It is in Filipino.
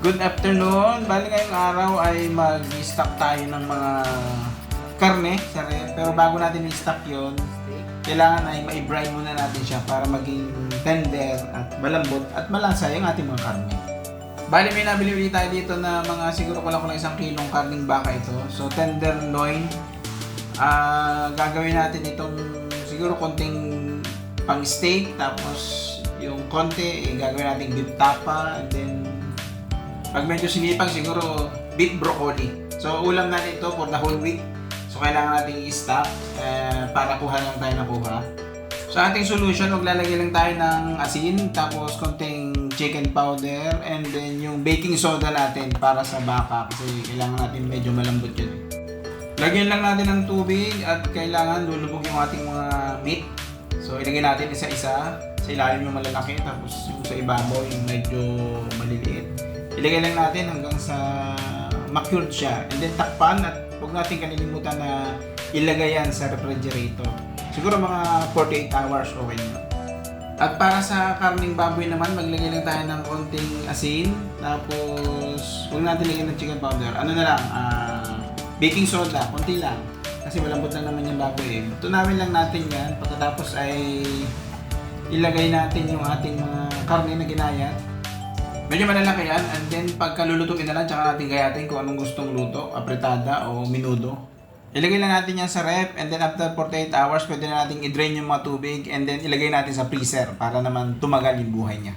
Good afternoon. Bali ngayong araw ay mag-stock tayo ng mga karne sa ref. Pero bago natin i-stock yon, kailangan ay ma-brine muna natin siya para maging tender at malambot at malasa yung ating mga karne. Bali may nabili ulit tayo dito na mga siguro kulang 1 kilong karning baka ito. So tenderloin. Gagawin natin itong siguro konting pang steak, tapos yung konti gagawin natin beef tapa, and then pag medyo sinipag siguro beef broccoli. So ulam natin ito for the whole week. So kailangan natin i-stock para kuha lang tayo ng kuha. So ating solution, maglalagay lang tayo ng asin, tapos konting chicken powder, and then yung baking soda natin para sa baka kasi kailangan natin medyo malambot yun. Lagyan lang natin ng tubig at kailangan lulubog yung ating mga meat. So ilagay natin isa-isa, sa ilalim yung malalaki, tapos yung sa ibabaw yung medyo maliliit. Ilagay lang natin hanggang sa ma-cured siya, and then takpan at huwag natin kalilimutan na ilagay yan sa refrigerator. Siguro mga 48 hours okay na. At para sa karning baboy naman, maglagay lang tayo ng konting asin, tapos huwag natin lagyan ng chicken powder. Ano na lang, baking soda, konti lang. Kasi malambot lang naman yung baboy. Tunawin lang natin yan. Pagkatapos ay ilagay natin yung ating mga karne na ginayat. Medyo malalaki yan, and then pagka lulutuin na lang, tsaka natin gayatin kung anong gustong luto, apretada o minudo. Ilagay lang natin yan sa ref, and then after 48 hours, pwede na natin i-drain yung mga tubig, and then ilagay natin sa freezer para naman tumagal yung buhay niya.